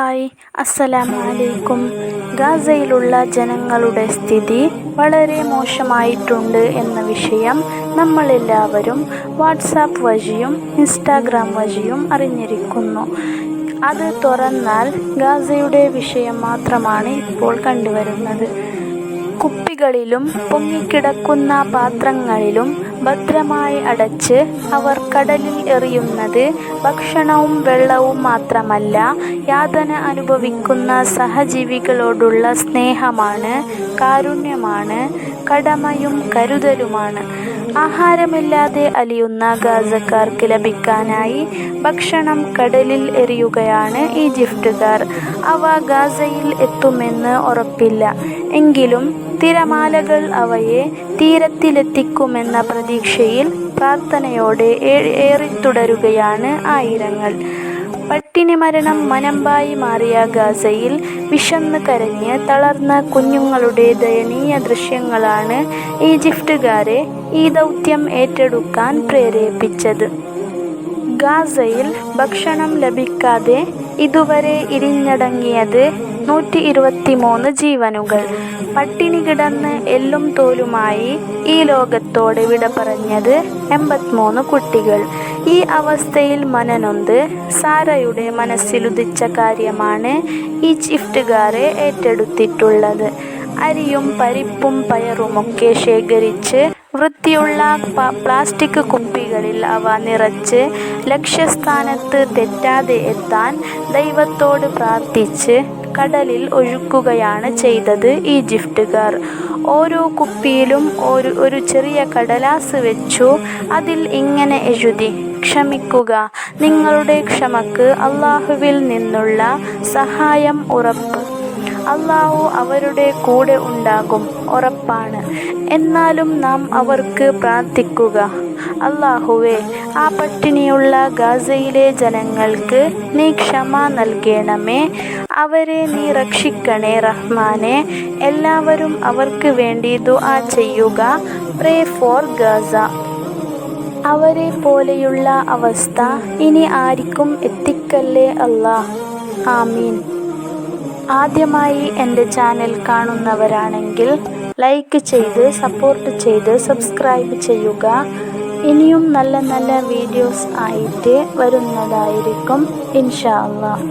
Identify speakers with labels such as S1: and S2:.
S1: Hi, അസ്സലാമു അലൈക്കും. ഗാസയിലുള്ള ജനങ്ങളുടെ സ്ഥിതി വളരെ മോശമായിട്ടുണ്ട് എന്ന വിഷയം നമ്മളെല്ലാവരും വാട്സാപ്പ് വഴിയും ഇൻസ്റ്റാഗ്രാം വഴിയും അറിഞ്ഞിരിക്കുന്നു. അത് തുറന്നാൽ ഗാസയുടെ വിഷയം മാത്രമാണ് ഇപ്പോൾ കണ്ടുവരുന്നത്. കുപ്പികളിലും പൊങ്ങിക്കിടക്കുന്ന പാത്രങ്ങളിലും ഭദ്രമായി അടച്ച് അവർ കടലിൽ എറിയുന്നത് ഭക്ഷണവും വെള്ളവും മാത്രമല്ല, യാതന അനുഭവിക്കുന്ന സഹജീവികളോടുള്ള സ്നേഹമാണ്, കാരുണ്യമാണ്, കടമയും കരുതലുമാണ്. ആഹാരമില്ലാതെ അലിയുന്ന ഗാസക്കാർക്ക് ലഭിക്കാനായി ഭക്ഷണം കടലിൽ എറിയുകയാണ് ഈജിപ്തുകാർ. അവ ഗാസയിൽ എത്തുമെന്ന് ഉറപ്പില്ല. എങ്കിലും തിരമാലകൾ അവയെ തീരത്തിലെത്തിക്കുമെന്ന പ്രതീക്ഷയിൽ പ്രാർത്ഥനയോടെ ഏറിത്തുടരുകയാണ് ആയിരങ്ങൾ. പട്ടിണി മരണം മനമ്പായി മാറിയ ഗാസയിൽ വിശന്ന് കരഞ്ഞ് തളർന്ന കുഞ്ഞുങ്ങളുടെ ദയനീയ ദൃശ്യങ്ങളാണ് ഈജിപ്തുകാരെ ഈ ദൗത്യം ഏറ്റെടുക്കാൻ പ്രേരിപ്പിച്ചത്. ഗാസയിൽ ഭക്ഷണം ലഭിക്കാതെ ഇതുവരെ ഇരിഞ്ഞടങ്ങിയത് 123 ജീവനുകൾ. പട്ടിണി കിടന്ന് എല്ലും തോലുമായി ഈ ലോകത്തോട് വിട പറഞ്ഞത് 83 കുട്ടികൾ. ഈ അവസ്ഥയിൽ മനനൊന്ത് സാറയുടെ മനസ്സിലുദിച്ച കാര്യമാണ് ഈജിപ്തുകാരെ ഏറ്റെടുത്തിട്ടുള്ളത്. അരിയും പരിപ്പും പയറുമൊക്കെ ശേഖരിച്ച് വൃത്തിയുള്ള പ്ലാസ്റ്റിക് കുപ്പികളിൽ അവ നിറച്ച് ലക്ഷ്യസ്ഥാനത്ത് തെറ്റാതെ എത്താൻ ദൈവത്തോട് പ്രാർത്ഥിച്ച് കടലിൽ ഒഴുക്കുകയാണ് ചെയ്തത് ഈജിപ്തുകാർ. ഓരോ കുപ്പിയിലും ഒരു ചെറിയ കടലാസ് വെച്ചു. അതിൽ ഇങ്ങനെ എഴുതി: ക്ഷമിക്കുക, നിങ്ങളുടെ ക്ഷമക്ക് അല്ലാഹുവിൽ നിന്നുള്ള സഹായം ഉറപ്പ്. അല്ലാഹു അവരുടെ കൂടെ ഉണ്ടാകും, ഉറപ്പാണ്. എന്നാലും നാം അവർക്ക് പ്രാർത്ഥിക്കുക: അല്ലാഹുവേ, ആ പട്ടിണിയുള്ള ഗാസയിലെ ജനങ്ങൾക്ക് നീ ക്ഷമ നൽകണമേ, അവരെ നീ രക്ഷിക്കണേ റഹ്മാനെ. എല്ലാവരും അവർക്ക് വേണ്ടി ദുആ ചെയ്യുക. Pray for Gaza. അവരെ പോലെയുള്ള അവസ്ഥ ഇനി ആർക്കും എത്തിക്കല്ലേ അല്ലാ. ആമീൻ. ആദ്യമായി എൻ്റെ ചാനൽ കാണുന്നവരാണെങ്കിൽ ലൈക്ക് ചെയ്ത് സപ്പോർട്ട് ചെയ്ത് സബ്സ്ക്രൈബ് ചെയ്യുക. ഇനിയും നല്ല നല്ല വീഡിയോസ് ആയിട്ട് വരുന്നതായിരിക്കും ഇൻഷാ അല്ലാഹ്.